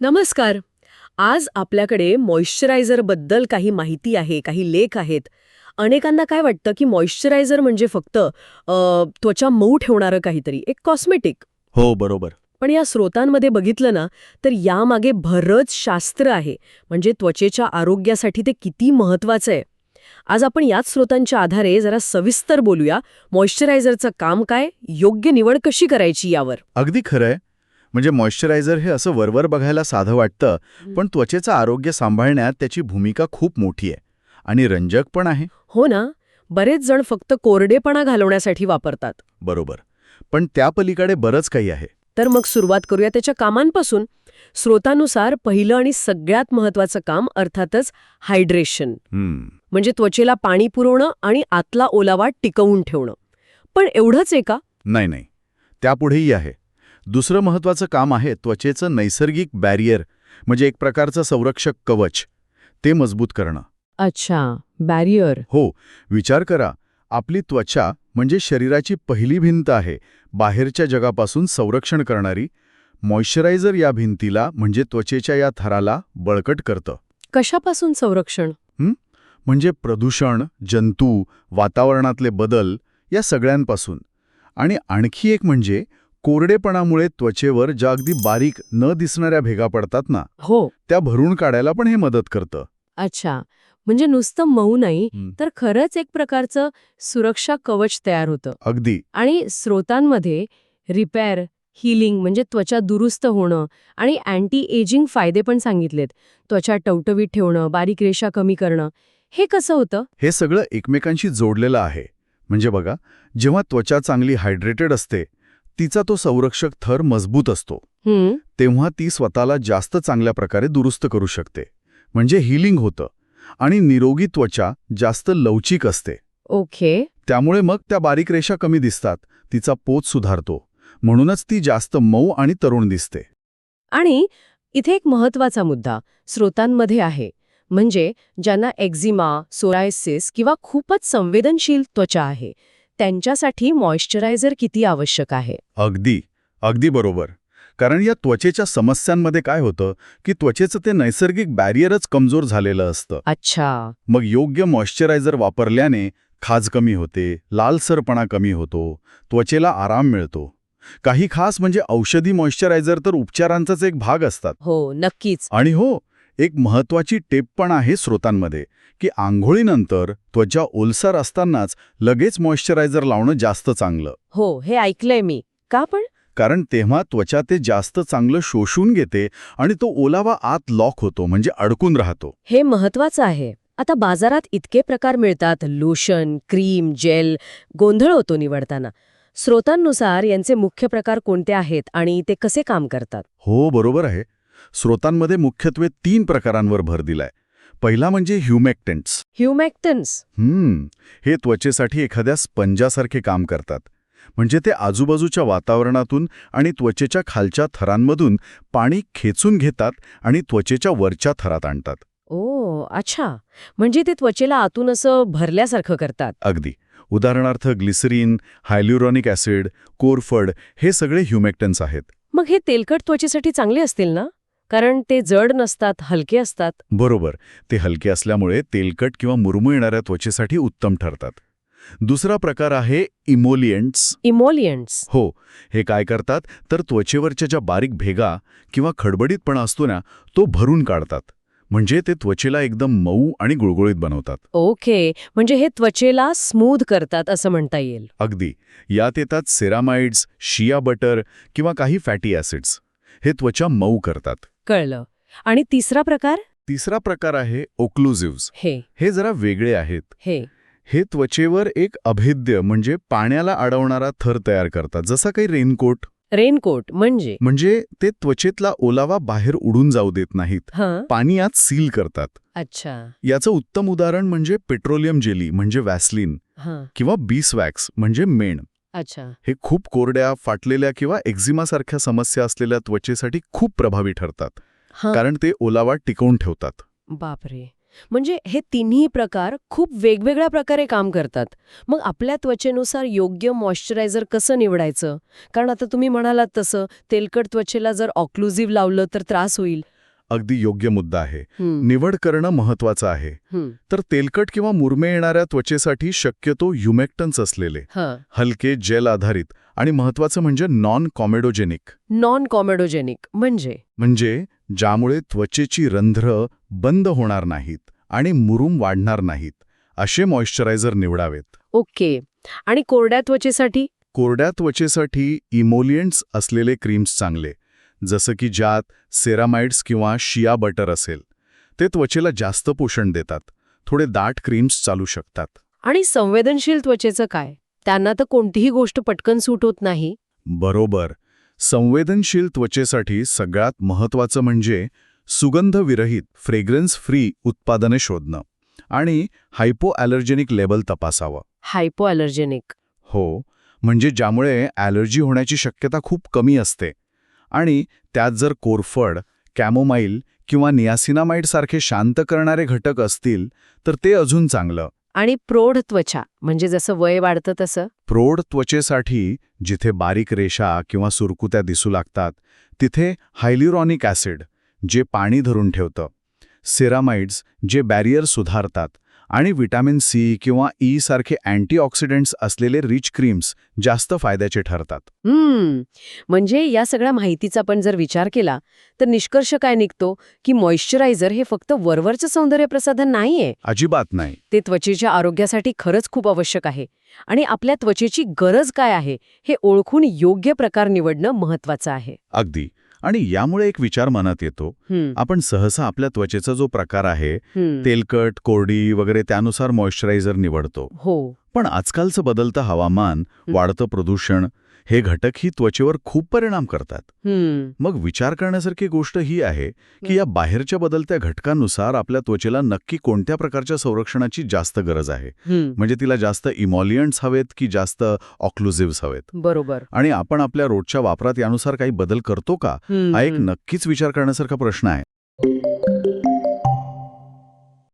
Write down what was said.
नमस्कार. आज आपल्याकडे मॉइश्चरायझरबद्दल काही माहिती आहे, काही लेख आहेत. अनेकांना काय वाटतं की मॉइश्चरायझर म्हणजे फक्त त्वचा मऊ ठेवणारं काहीतरी, एक कॉस्मेटिक. हो, बरोबर. पण या स्रोतांमध्ये बघितलं ना, तर यामागे बरंच शास्त्र आहे. म्हणजे त्वचेच्या आरोग्यासाठी ते किती महत्वाचं आहे. आज आपण याच स्रोतांच्या आधारे जरा सविस्तर बोलूया. मॉइश्चरायझरचं काम काय, योग्य निवड कशी करायची यावर. अगदी खरंय. म्हणजे मॉइश्चरायझर हे असं वरवर बघायला साधं वाटतं, पण त्वचेचं आरोग्य सांभाळण्यात त्याची भूमिका खूप मोठी आहे आणि रंजक पण आहे. हो ना, बरेच जण फक्त कोरडेपणा घालवण्यासाठी वापरतात. बरोबर. पण त्या पलीकडे बरंच काही आहे. तर मग सुरुवात करूया त्याच्या कामांपासून. स्रोतानुसार पहिलं आणि सगळ्यात महत्वाचं काम अर्थातच हायड्रेशन. म्हणजे त्वचेला पाणी पुरवणं आणि आतला ओलावा टिकवून ठेवणं. पण एवढंच आहे का? नाही. त्यापुढेही आहे. दुसरं महत्वाचं काम आहे त्वचेचं नैसर्गिक बॅरियर, म्हणजे एक प्रकारचं संरक्षक कवच. ते मजबूत करणं. अच्छा, बॅरियर. हो, विचार करा. आपली त्वचा म्हणजे शरीराची पहिली भिंत आहे, बाहेरच्या जगापासून संरक्षण करणारी. मॉइश्चरायझर या भिंतीला म्हणजे त्वचेच्या या थराला बळकट करतं. कशापासून संरक्षण? म्हणजे प्रदूषण, जंतू, वातावरणातले बदल या सगळ्यांपासून. आणि आणखी एक म्हणजे कोरडेपणामुळे त्वचेवर ज्या अगदी बारीक न दिसणाऱ्या भेगा पडतात ना, हो. त्या भरून काढायला पण हे मदत करतं. अच्छा, म्हणजे नुसतं मऊ नाही, तर खरंच एक प्रकारचं सुरक्षा कवच तयार होतं. अगदी. आणि स्रोतांमध्ये रिपेअर, हीलिंग म्हणजे त्वचा दुरुस्त होणं आणि अँटी एजिंग फायदे पण सांगितलेत. त्वचा टवटवीत ठेवणं, बारीक रेषा कमी करणं. हे कसं होतं? हे सगळं एकमेकांशी जोडलेलं आहे. म्हणजे बघा, जेव्हा त्वचा चांगली हायड्रेटेड असते, तिचा तो संरक्षक थर मजबूत असतो. तेव्हा ती स्वतःला जास्त चांगल्या प्रकारे दुरुस्त करू शकते. म्हणजे हीलिंग होतं. आणि निरोगी त्वचा जास्त लवचिक असते. ओके. त्यामुळे मग त्या बारीक रेषा कमी दिसतात, तिचा पोत सुधारतो. म्हणूनच ती जास्त मऊ आणि तरुण दिसते. आणि इथे एक महत्वाचा मुद्दा स्रोतांमध्ये आहे. म्हणजे ज्यांना एक्झिमा, सोरायसिस किंवा खूपच संवेदनशील त्वचा आहे, त्यांच्यासाठी मॉइश्चरायझर किती आवश्यक आहे? अगदी बरोबर. कारण या त्वचेच्या समस्यांमध्ये काय होतं की त्वचेचं ते नैसर्गिक बॅरियरच कमजोर झालेलं असतं. अच्छा. मग योग्य मॉइश्चरायझर वापरल्याने खाज कमी होते, लालसरपणा कमी होतो, त्वचेला आराम मिळतो. काही खास म्हणजे औषधी मॉइश्चरायझर तर उपचारांचाच एक भाग असतात. हो, नक्कीच. आणि हो, एक महत्वाची टिप पण आहे स्रोतांमध्ये की आंघोळीनंतर त्वचा ओलसर असतानाच लगेच मॉइश्चरायझर लावणं जास्त चांगलं. हो, हे ऐकलंय मी. का पण? कारण तेव्हा त्वचा ते जास्त चांगलं शोषून घेते आणि तो ओलावा आत लॉक होतो, म्हणजे अडकून राहतो. हे महत्वाचं आहे. आता बाजारात इतके प्रकार मिळतात, लोशन, क्रीम, जेल, गोंधळ होतो निवडताना. स्रोतांनुसार यांचे मुख्य प्रकार कोणते आहेत आणि ते कसे काम करतात? हो, बरोबर आहे. स्रोतांमध्ये मुख्यत्वे 3 प्रकारांवर भर दिलाय. पहिला म्हणजे ह्युमेक्टंट्स. ह्युमेक्टन्स. हे त्वचेसाठी एखाद्या स्पंजासारखे काम करतात. म्हणजे ते आजूबाजूच्या वातावरणातून आणि त्वचेच्या खालच्या थरांमधून पाणी खेचून घेतात आणि त्वचेच्या वरच्या थरात आणतात. ओ, अच्छा. म्हणजे ते त्वचेला आतून असं भरल्यासारखं करतात. अगदी. उदाहरणार्थ ग्लिसरीन, हायल्युरॉनिक ॲसिड, कोरफड हे सगळे ह्युमेक्टन्स आहेत. मग हे तेलकट त्वचेसाठी चांगले असतील ना? कारण ते जड नसतात, हलके असतात. बरोबर. ते हलके असल्यामुळे तेलकट किंवा मुरमू येणाऱ्या त्वचेसाठी उत्तम ठरतात. दुसरा प्रकार आहे इमोलियंट्स. इमोलियंट्स. हो, हे काय करतात तर त्वचेवरच्या ज्या बारीक भेगा किंवा खडबडीतपणा असतो ना, तो भरून काढतात. म्हणजे ते त्वचेला एकदम मऊ आणि गुळगुळीत बनवतात. ओके, म्हणजे हे त्वचेला स्मूथ करतात असं म्हणता येईल. अगदी. यात येतात सेरामाइड्स, शिया बटर किंवा काही फॅटी ॲसिड्स. हे त्वचा मऊ करतात. कळलं. आणि तिसरा प्रकार? तिसरा प्रकार आहे ओक्लुझिव्हज. हे जरा वेगळे आहेत. हे त्वचेवर एक अभेद्य म्हणजे पाण्याला अडवणारा थर तयार करतात, जसा काही रेनकोट. रेनकोट म्हणजे ते त्वचेतला ओलावा बाहेर उडून जाऊ देत नाहीत. पाणी आत सील करतात. अच्छा. याचं उत्तम उदाहरण म्हणजे पेट्रोलियम जेली म्हणजे वॅसलिन किंवा बीसवॅक्स म्हणजे मेण. अच्छा. हे खूप कोरड्या, फाटलेल्या किंवा एक्झिमासारख्या समस्या असलेल्या त्वचेसाठी खूप प्रभावी ठरतात. कारण ते ओलावा टिकवून ठेवतात. बापरे. म्हणजे हे तिन्ही प्रकार खूप वेगवेगळ्या प्रकारे काम करतात. मग आपल्या त्वचेनुसार योग्य मॉइश्चरायझर कसं निवडायचं? कारण आता तुम्ही म्हणालात तसं तेलकट त्वचेला जर ऑक्लुझिव्ह लावलं तर त्रास होईल. अगदी योग्य मुद्दा आहे. हं, निवड करणं महत्वाचं आहे. हं, तर तेलकट किंवा मुरमे येणाऱ्या त्वचेसाठी शक्यतो ह्युमेक्टन्स असलेले, हं. हलके जेल आधारित आणि महत्वाचं म्हणजे नॉन कॉमेडोजेनिक, नॉन कॉमेडोजेनिक म्हणजे ज्यामुळे त्वचेची रंध्र बंद होणार नाहीत आणि मुरूम वाढणार नाहीत, असे मॉइश्चरायझर निवडावेत. ओके. आणि कोरड्या त्वचेसाठी? कोरड्या त्वचेसाठी इमोलियंट्स असलेले क्रीम्स चांगले, जसं की ज्यात सेरामाइड्स किंवा शिया बटर असेल. ते त्वचेला जास्त पोषण देतात. थोडे दाट क्रीम्स चालू शकतात. आणि संवेदनशील त्वचेचं काय? त्यांना तर कोणतीही गोष्ट पटकन सूट होत नाही. बरोबर. संवेदनशील त्वचेसाठी सगळ्यात महत्त्वाचं म्हणजे सुगंधविरहित फ्रेग्रन्स फ्री उत्पादने शोधणं आणि हायपोॲलर्जेनिक लेबल तपासावं. हायपोॲलर्जेनिक. हो, म्हणजे ज्यामुळे ॲलर्जी होण्याची शक्यता खूप कमी असते. आणि त्यात जर कोरफड, कॅमोमाईल किंवा नियासिनामाइड सारखे शांत करणारे घटक असतील तर ते अजून चांगलं. आणि प्रौढ त्वचा म्हणजे जसं वय वाढतं तसं? प्रौढ त्वचेसाठी जिथे बारीक रेषा किंवा सुरकुत्या दिसू लागतात तिथे हायल्युरॉनिक ॲसिड, जे पाणी धरून ठेवतं, सेरामाइड्स, जे बॅरियर सुधारतात, आणि व्हिटॅमिन सी किंवा ई सारखे अँटीऑक्सिडंट्स असलेले रिच क्रीम्स जास्त फायद्याचे ठरतात. म्हणजे या सगळ्या माहितीचा पण जर विचार केला तर निष्कर्ष काय निघतो की मॉइश्चरायझर हे फक्त वरवरचं सौंदर्य प्रसाधन नाहीये. अजिबात नाही. ते त्वचेच्या आरोग्यासाठी खरंच खूप आवश्यक आहे. आणि आपल्या त्वचेची गरज काय आहे हे ओळखून योग्य प्रकार निवडणं महत्वाचं आहे. अगदी. आणि यामुळे एक विचार मनात येतो. आपण सहसा आपल्या त्वचेचा जो प्रकार आहे, तेलकट, कोरडी वगैरे त्यानुसार मॉइश्चरायझर निवडतो. हो. पण आजकालचं बदलतं हवामान, वाढतं प्रदूषण, हे घटकही त्वचेवर खूप परिणाम करतात. मग विचार करण्यासारखी गोष्ट ही आहे की या बाहेरच्या बदलत्या घटकांनुसार आपल्या त्वचेला नक्की कोणत्या प्रकारच्या संरक्षणाची जास्त गरज आहे. म्हणजे तिला जास्त इमॉलियंट्स हवेत की जास्त ऑक्लुझिव्हस हवेत. बरोबर. आणि आपण आपल्या रोजच्या वापरात यानुसार काही बदल करतो का, हा एक नक्कीच विचार करण्यासारखा प्रश्न आहे.